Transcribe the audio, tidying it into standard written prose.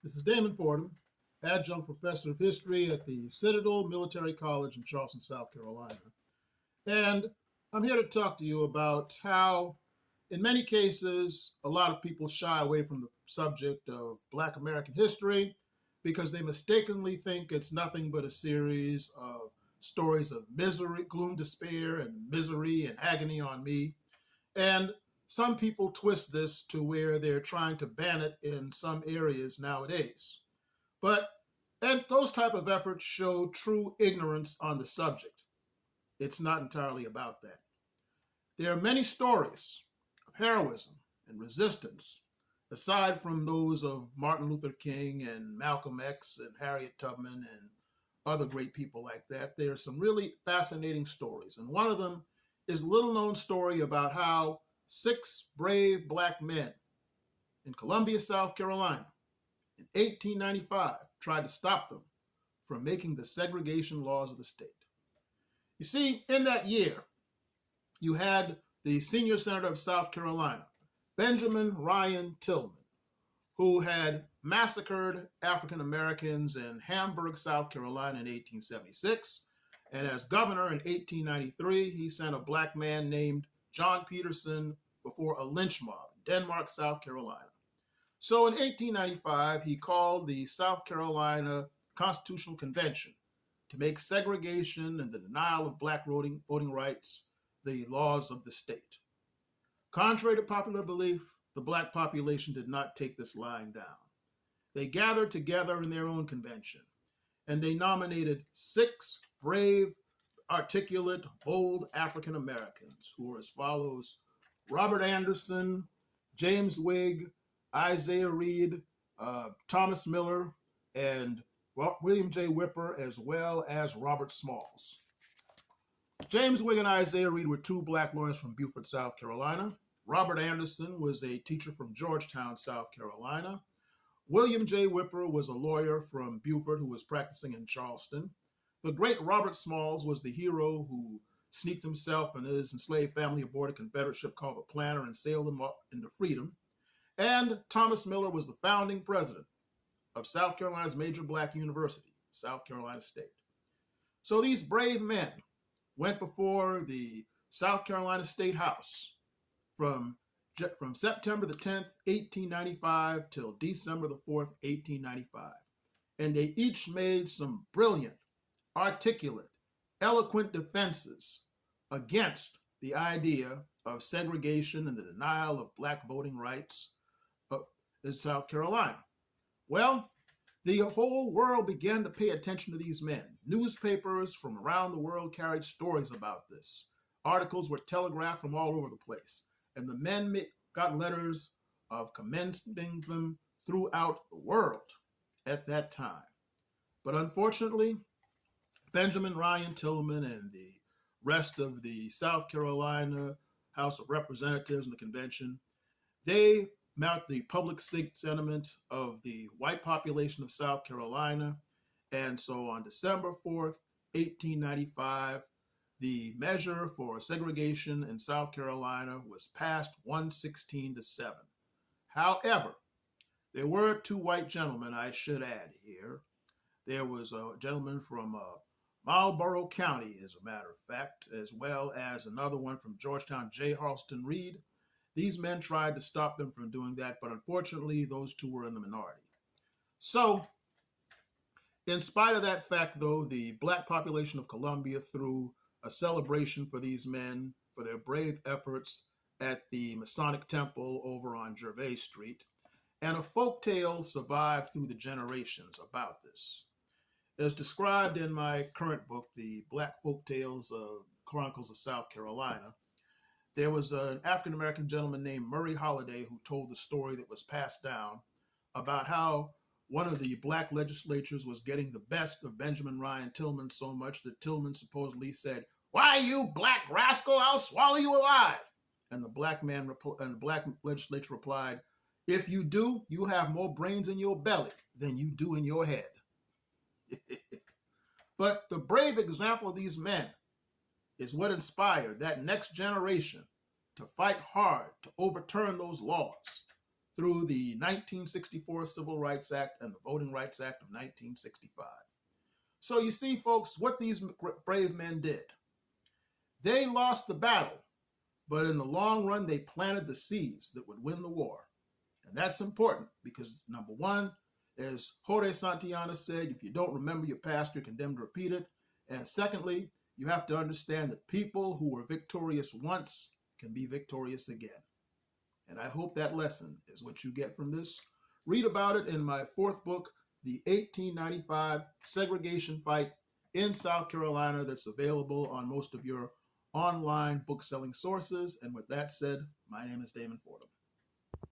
This is Damon Fordham, adjunct professor of history at the Citadel Military College in Charleston, South Carolina. And I'm here to talk to you about how, in many cases, a lot of people shy away from the subject of Black American history because they mistakenly think it's nothing but a series of stories of misery, gloom, despair, and misery and agony on me. And some people twist this to where they're trying to ban it in some areas nowadays. And those type of efforts show true ignorance on the subject. It's not entirely about that. There are many stories of heroism and resistance, aside from those of Martin Luther King and Malcolm X and Harriet Tubman and other great people like that. There are some really fascinating stories. And one of them is a little known story about how 6 brave Black men in Columbia, South Carolina, in 1895 tried to stop them from making the segregation laws of the state. You see, in that year, you had the senior senator of South Carolina, Benjamin Ryan Tillman, who had massacred African Americans in Hamburg, South Carolina in 1876. And as governor in 1893, he sent a Black man named John Peterson before a lynch mob in Denmark, South Carolina. So in 1895, he called the South Carolina Constitutional Convention to make segregation and the denial of Black voting rights the laws of the state. Contrary to popular belief, the Black population did not take this lying down. They gathered together in their own convention, and they nominated 6 brave, articulate, bold African Americans who were as follows: Robert Anderson, James Wigg, Isaiah Reed, Thomas Miller, and William J. Whipper, as well as Robert Smalls. James Wigg and Isaiah Reed were 2 Black lawyers from Beaufort, South Carolina. Robert Anderson was a teacher from Georgetown, South Carolina. William J. Whipper was a lawyer from Beaufort who was practicing in Charleston. The great Robert Smalls was the hero who sneaked himself and his enslaved family aboard a Confederate ship called the Planter and sailed them up into freedom. And Thomas Miller was the founding president of South Carolina's major Black university, South Carolina State. So these brave men went before the South Carolina State House from September the 10th, 1895 till December the 4th, 1895. And they each made some brilliant, articulate, eloquent defenses against the idea of segregation and the denial of Black voting rights in South Carolina. Well, the whole world began to pay attention to these men. Newspapers from around the world carried stories about this. Articles were telegraphed from all over the place. And the men got letters of commending them throughout the world at that time. But unfortunately, Benjamin Ryan Tillman and the rest of the South Carolina House of Representatives and the convention, they marked the public sentiment of the white population of South Carolina. And so on December 4th, 1895, the measure for segregation in South Carolina was passed 116 to 7. However, there were 2 white gentlemen I should add here. There was a gentleman from Marlborough County, as a matter of fact, as well as another one from Georgetown, J. Harleston Reed. These men tried to stop them from doing that, but unfortunately, those 2 were in the minority. So, in spite of that fact, though, the Black population of Columbia threw a celebration for these men for their brave efforts at the Masonic Temple over on Gervais Street. And a folk tale survived through the generations about this. As described in my current book, The Black Folktales of Chronicles of South Carolina, there was an African-American gentleman named Murray Holiday who told the story that was passed down about how one of the Black legislatures was getting the best of Benjamin Ryan Tillman so much that Tillman supposedly said, "Why, you black rascal, I'll swallow you alive." And the Black legislature replied, "If you do, you have more brains in your belly than you do in your head." But the brave example of these men is what inspired that next generation to fight hard to overturn those laws. through the 1964 Civil Rights Act and the Voting Rights Act of 1965. So you see, folks, what these brave men did. They lost the battle, but in the long run, they planted the seeds that would win the war. And that's important because, number one, as Jorge Santillana said, if you don't remember your past, you're condemned to repeat it. And secondly, you have to understand that people who were victorious once can be victorious again. And I hope that lesson is what you get from this. Read about it in my fourth book, The 1895 Segregation Fight in South Carolina, that's available on most of your online book selling sources. And with that said, my name is Damon Fordham.